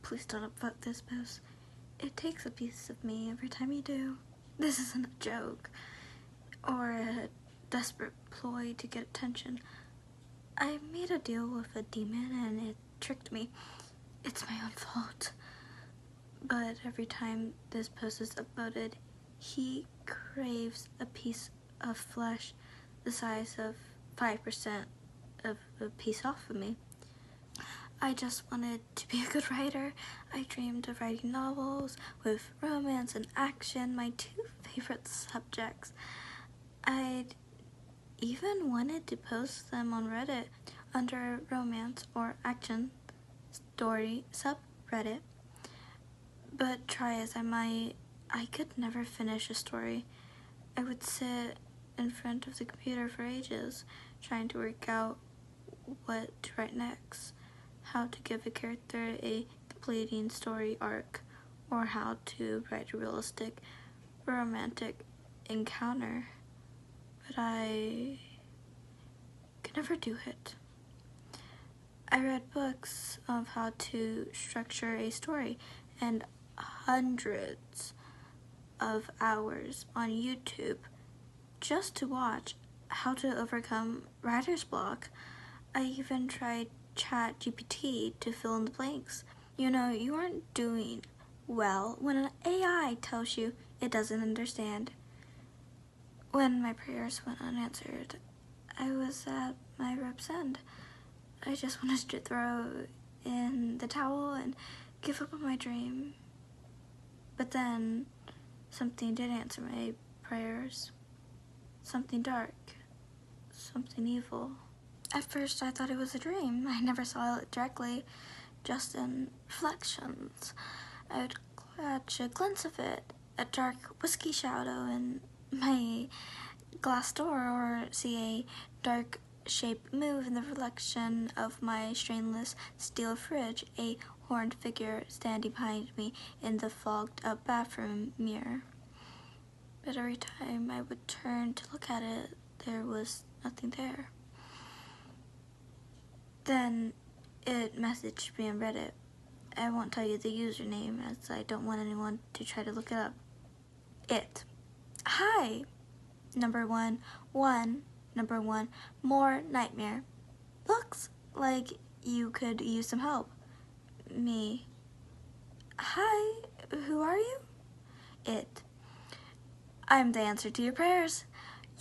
please don't upvote this post. It takes a piece of me every time you do. This isn't a joke or a desperate ploy to get attention. I made a deal with a demon and it tricked me. It's my own fault. But every time this post is uploaded, he craves a piece of flesh the size of 5% of a piece off of me. I just wanted to be a good writer. I dreamed of writing novels with romance and action, my two favorite subjects. I'd even wanted to post them on Reddit under romance or action story subreddit. But try as I might, I could never finish a story. I would sit in front of the computer for ages, trying to work out what to write next, how to give a character a completing story arc, or how to write a realistic romantic encounter. But I could never do it. I read books of how to structure a story and hundreds of hours on YouTube just to watch how to overcome writer's block. I even tried ChatGPT to fill in the blanks. You know, you aren't doing well when an AI tells you it doesn't understand. When my prayers went unanswered, I was at my rope's end. I just wanted to throw in the towel and give up on my dream. But then something did answer my prayers. Something dark. Something evil. At first I thought it was a dream. I never saw it directly, just in reflections. I would catch a glimpse of it, a dark whiskey shadow in my glass door, or see a dark shape move in the reflection of my stainless steel fridge, a horned figure standing behind me in the fogged up bathroom mirror. But every time I would turn to look at it, there was nothing there. Then it messaged me on Reddit. I won't tell you the username as I don't want anyone to try to look it up. It. Hi. Number one, more nightmare. Looks like you could use some help. Me. Hi, who are you? It. I'm the answer to your prayers.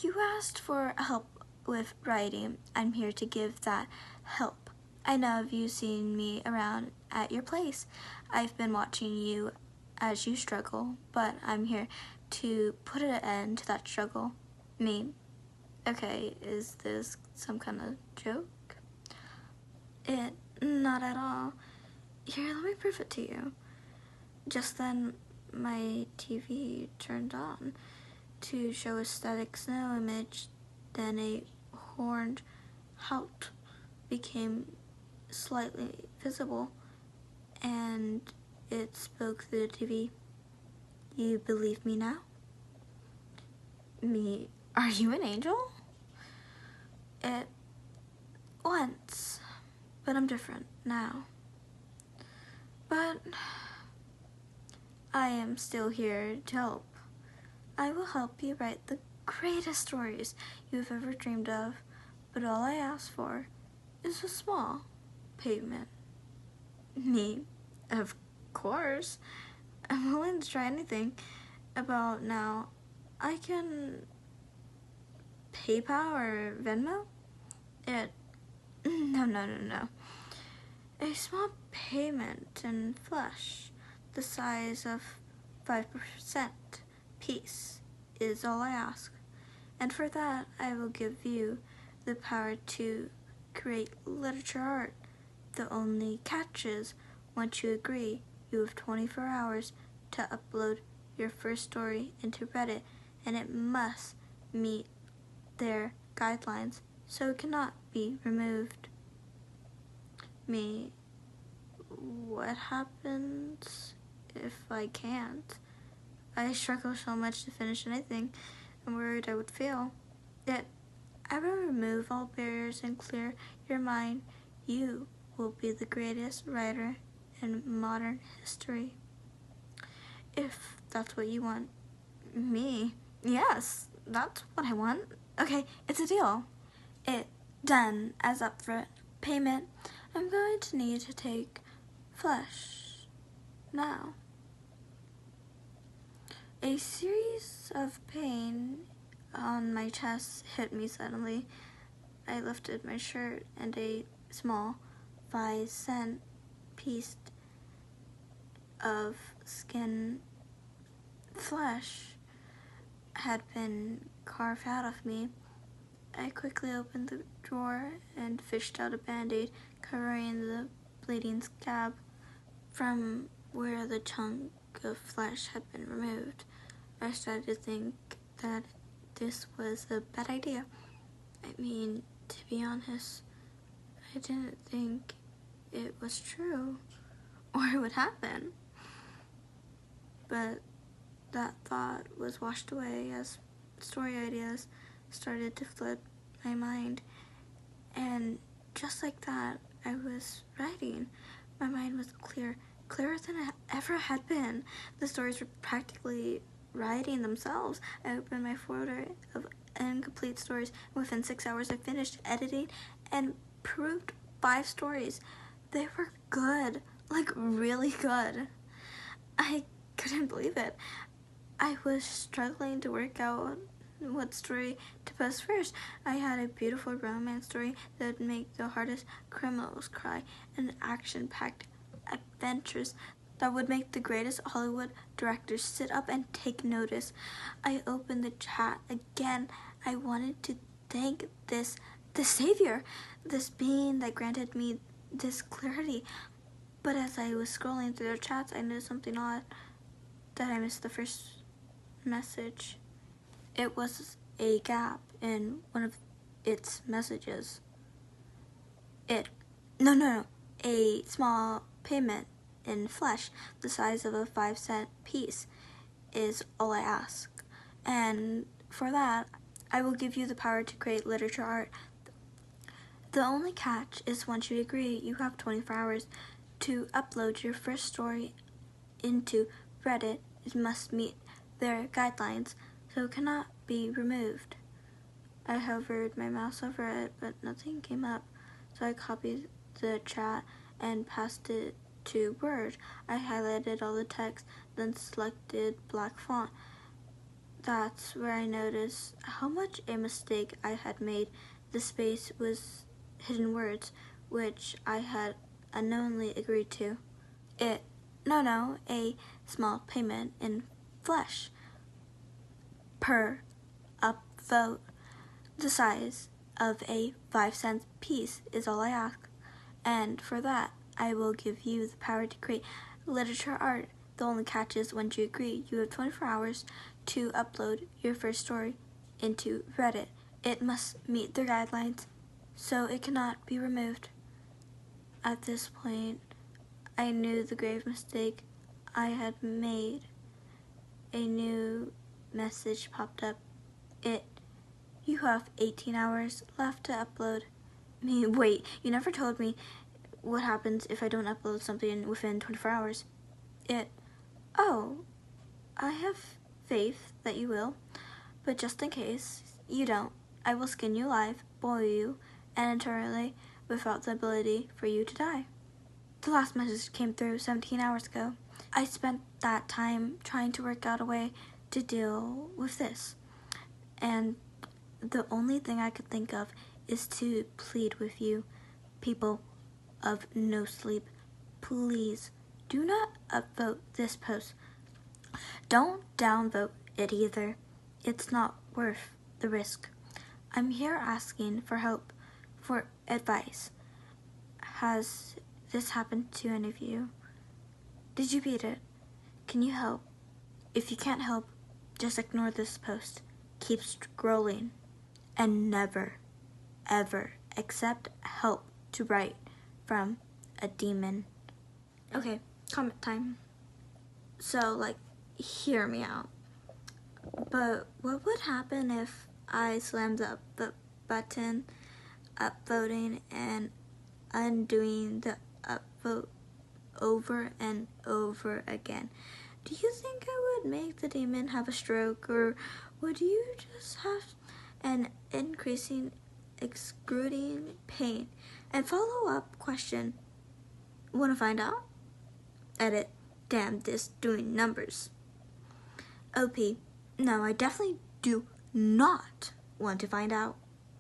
You asked for help with writing. I'm here to give that help. I know you've seen me around at your place. I've been watching you as you struggle, but I'm here to put an end to that struggle. Me. Okay, is this some kind of joke? It, not at all. Here, let me prove it to you. Just then, my TV turned on to show a static snow image, then a horned hout became slightly visible, and it spoke through the TV. You believe me now? Me, are you an angel? It, once, but I'm different now. But I am still here to help. I will help you write the greatest stories you've ever dreamed of, but all I ask for is a small payment. Me, of course. I'm willing to try anything. About now, I can PayPal or Venmo? It, no. A small payment in flesh, the size of 5% piece, is all I ask. And for that, I will give you the power to create literature art. The only catch is, once you agree, you have 24 hours to upload your first story into Reddit, and it must meet their guidelines, so it cannot be removed. Me, what happens if I can't? I struggle so much to finish anything. I'm worried I would fail. Yet, I will remove all barriers and clear your mind. You will be the greatest writer in modern history. If that's what you want. Me? Yes, that's what I want. Okay, it's a deal. It done as upfront payment. I'm going to need to take flesh now. A series of pain on my chest hit me suddenly. I lifted my shirt and a small 5-cent piece of skin flesh had been carved out of me. I quickly opened the drawer and fished out a band-aid covering the bleeding scab from where the chunk of flesh had been removed. I started to think that this was a bad idea. I mean, to be honest, I didn't think it was true or it would happen. But that thought was washed away as story ideas started to flood my mind. And just like that, I was writing. My mind was clearer than it ever had been. The stories were practically writing themselves. I opened my folder of incomplete stories. Within 6 hours, I finished editing and proved 5 stories. They were good, like really good. I couldn't believe it. I was struggling to work out what story to post first. I had a beautiful romance story that would make the hardest criminals cry, and action-packed adventures that would make the greatest Hollywood directors sit up and take notice. I opened the chat again. I wanted to thank this savior, this being that granted me this clarity. But as I was scrolling through the chats, I noticed something odd, that I missed the first message. It was a gap in one of its messages. A small payment in flesh, the size of a 5-cent piece, is all I ask. And for that, I will give you the power to create literature art. The only catch is once you agree, you have 24 hours to upload your first story into Reddit. It must meet their guidelines, so it cannot be removed. I hovered my mouse over it, but nothing came up, so I copied the chat and passed it to Word. I highlighted all the text, then selected black font. That's where I noticed how much a mistake I had made. The space was hidden words, which I had unknowingly agreed to. A small payment in flesh per upvote. The size of a 5-cent piece is all I ask, and for that, I will give you the power to create literature art. The only catch is once you agree, you have 24 hours to upload your first story into Reddit. It must meet their guidelines, so it cannot be removed. At this point, I knew the grave mistake I had made. A new message popped up. You have 18 hours left to upload. Wait, you never told me what happens if I don't upload something within 24 hours. I have faith that you will, but just in case you don't, I will skin you alive, boil you, and entirely without the ability for you to die. The last message came through 17 hours ago. I spent that time trying to work out a way to deal with this, and the only thing I could think of is to plead with you, people of No Sleep. Please do not upvote this post. Don't downvote it either. It's not worth the risk. I'm here asking for help, for advice. Has this happened to any of you? Did you beat it? Can you help? If you can't help, just ignore this post. Keep scrolling. And never, ever accept help to write from a demon. Okay, comment time. So, hear me out. But what would happen if I slammed the upvote button, upvoting, and undoing the upvote over and over again. Do you think I would make the demon have a stroke, or would you just have an increasing, excruciating pain? And follow-up question, want to find out? Edit, damn this doing numbers. OP, no, I definitely do not want to find out.